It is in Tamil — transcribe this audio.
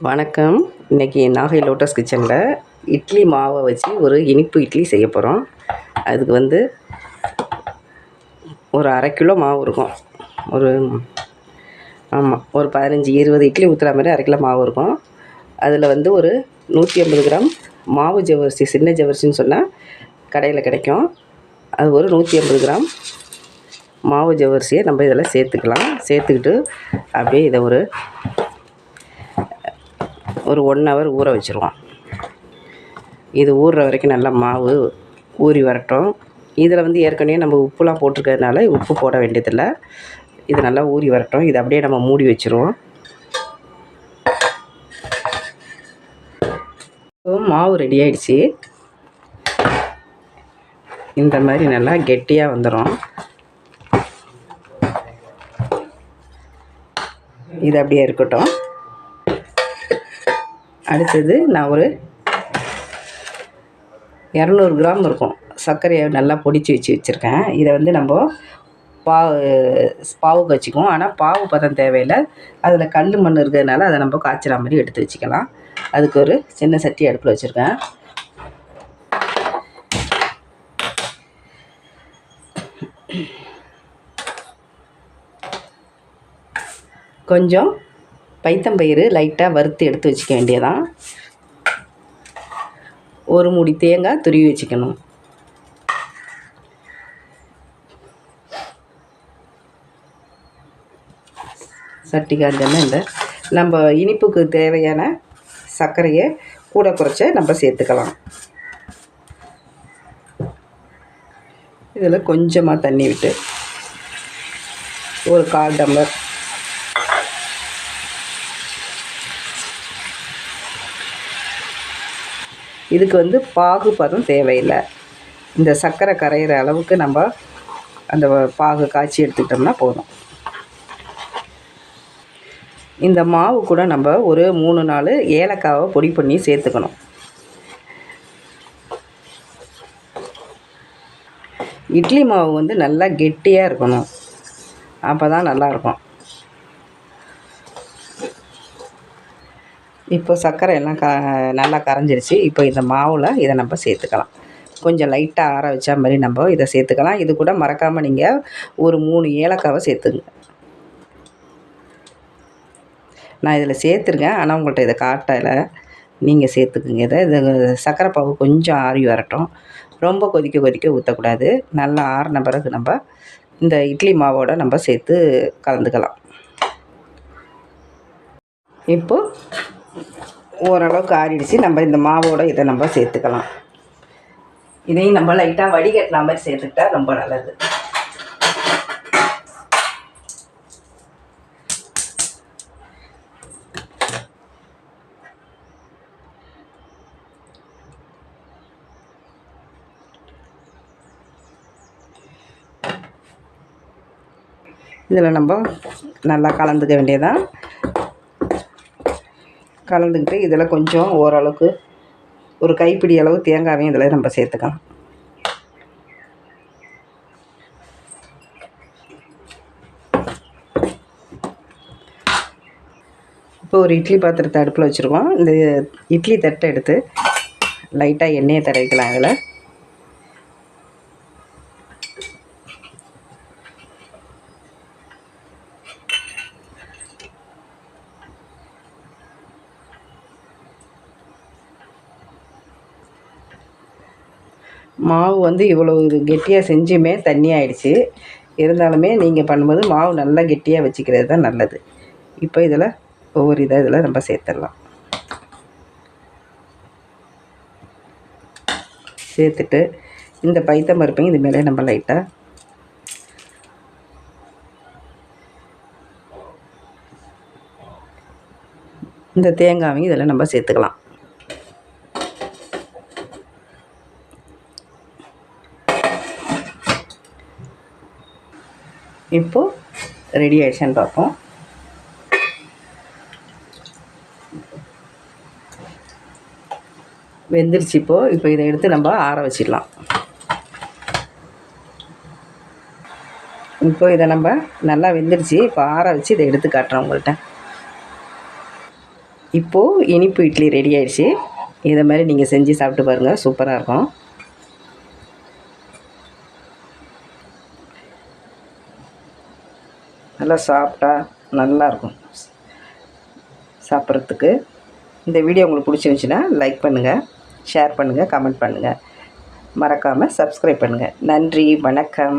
வணக்கம். இன்றைக்கி நாகை லோட்டஸ் கிச்சனில் இட்லி மாவை வச்சு ஒரு இனிப்பு இட்லி செய்ய போகிறோம். அதுக்கு வந்து ஒரு 1/2 கிலோ மாவு இருக்கும். ஒரு 15-20 இட்லி ஊற்றுற மாதிரி 1/2 கிலோ மாவு இருக்கும். அதில் வந்து ஒரு 150 கிராம் மாவு ஜவ்வரிசி, சின்ன ஜவ்வரிசின்னு சொன்னால் கடையில் கிடைக்கும். அது ஒரு 150 கிராம் மாவு ஜவ்வரிசியை நம்ம இதில் சேர்த்துக்கலாம். சேர்த்துக்கிட்டு அப்படியே இதை ஒரு 1 ஹவர் ஊற வச்சுருவோம். இது ஊறுற வரைக்கும் நல்லா மாவு ஊறி வரட்டும். இதில் வந்து ஏற்கனவே நம்ம உப்புலாம் போட்டிருக்கிறதுனால உப்பு போட வேண்டியதில்லை. இது நல்லா ஊறி வரட்டும். இதை அப்படியே நம்ம மூடி வச்சுருவோம். மாவு ரெடி ஆகிடுச்சி. இந்த மாதிரி நல்லா கெட்டியாக வந்துடும். இது அப்படியே இருக்கட்டும். அடுத்தது நான் ஒரு 200 கிராம் இருக்கும் சர்க்கரையை நல்லா பொடிச்சு வச்சுருக்கேன். இதை வந்து நம்ம பாவுக்கு வச்சுக்குவோம். ஆனால் பாவு பதம் தேவையில்லை. அதில் கல் மண் இருக்கிறதுனால அதை நம்ம காய்ச்சிற மாதிரி எடுத்து வச்சுக்கலாம். அதுக்கு ஒரு சின்ன சட்டி அடுப்பில் வச்சுருக்கேன். கொஞ்சம் பைத்தம்பயிறு லைட்டாக வறுத்து எடுத்து வச்சுக்க வேண்டியதான். ஒரு மூடி தேங்காய் துருவி வச்சுக்கணும். சட்டி காஞ்சோன்னா இந்த நம்ம இனிப்புக்கு தேவையான சர்க்கரையை கூட குறைச்ச நம்ம சேர்த்துக்கலாம். இதில் கொஞ்சமாக தண்ணி விட்டு ஒரு 1/4 டம்ளர் இதுக்கு வந்து பாகு பதம் தேவையில்லை. இந்த சர்க்கரை கரையிற அளவுக்கு நம்ம அந்த பாகு காய்ச்சி எடுத்துக்கிட்டோம்னா போதும். இந்த மாவு கூட நம்ம ஒரு 3-4 ஏலக்காவை பொடி பண்ணி சேர்த்துக்கணும். இட்லி மாவு வந்து நல்லா கெட்டியாக இருக்கணும். அப்போ தான் நல்லாயிருக்கும். இப்போ சர்க்கரை எல்லாம் நல்லா கரைஞ்சிருச்சு. இப்போ இந்த மாவில் இதை நம்ம சேர்த்துக்கலாம். கொஞ்சம் லைட்டாக ஆற வச்சா மாதிரி நம்ம இதை சேர்த்துக்கலாம். இது கூட மறக்காமல் நீங்கள் ஒரு 3 ஏலக்காவை சேர்த்துங்க. நான் இதில் சேர்த்துருக்கேன், ஆனால் உங்கள்கிட்ட இதை காட்டலை. நீங்கள் சேர்த்துக்குங்க. இது சர்க்கரை பாவு கொஞ்சம் ஆறி வரட்டும். ரொம்ப கொதிக்க ஊற்றக்கூடாது. நல்லா ஆறின பிறகு நம்ம இந்த இட்லி மாவோடு நம்ம சேர்த்து கலந்துக்கலாம். இப்போது ஓரளவுக்கு ஆறிடுச்சு. நம்ம இந்த மாவோட இதை நம்ம சேர்த்துக்கலாம். இதையும் நம்ம லைட்டாக வடிகட்டின மாதிரி சேர்த்துக்கிட்டா ரொம்ப நல்லது. இதில் நம்ம நல்லா கலந்துக்க வேண்டியதான். கலந்துக்கிட்டு இதில் கொஞ்சம் ஓரளவுக்கு ஒரு கைப்பிடி அளவு தேங்காவையும் இதில் நம்ம சேர்த்துக்கலாம். இப்போ ஒரு இட்லி பாத்திரத்தை அடுப்பில் வச்சுருக்கோம். இந்த இட்லி தட்டை எடுத்து லைட்டாக எண்ணெயை தடவிக்கலாம். இதில் மாவு வந்து இவ்வளோ இது கெட்டியாக செஞ்சுமே தண்ணி ஆகிடுச்சு. இருந்தாலுமே நீங்கள் பண்ணும்போது மாவு நல்லா கெட்டியாக வச்சுக்கிறது தான் நல்லது. இப்போ இதில் ஒவ்வொரு இதாக இதில் நம்ம சேர்த்துடலாம். சேர்த்துட்டு இந்த பைத்தம் பருப்பையும் இது மேலே நம்ம லைட்டாக இந்த தேங்காவையும் இதில் நம்ம சேர்த்துக்கலாம். இப்போது ரெடி ஆகிடுச்சான்னு பார்ப்போம். வெந்துருச்சு. இப்போ இதை எடுத்து நம்ம ஆற வச்சிடலாம். இப்போ இதை நம்ம நல்லா வெந்துருச்சு. இப்போ ஆற வச்சு இதை எடுத்து காட்டுறேன் உங்கள்கிட்ட. இப்போது இனிப்பு இட்லி ரெடி ஆயிடுச்சு. இதை மாதிரி நீங்கள் செஞ்சு சாப்பிட்டு பாருங்கள், சூப்பராக இருக்கும். நல்லா சாஃப்டாக நல்லாயிருக்கும் சாப்பிட்றதுக்கு. இந்த வீடியோ உங்களுக்கு பிடிச்சிருந்துச்சின்னா லைக் பண்ணுங்கள், ஷேர் பண்ணுங்கள், கமெண்ட் பண்ணுங்கள். மறக்காமல் சப்ஸ்கிரைப் பண்ணுங்கள். நன்றி, வணக்கம்.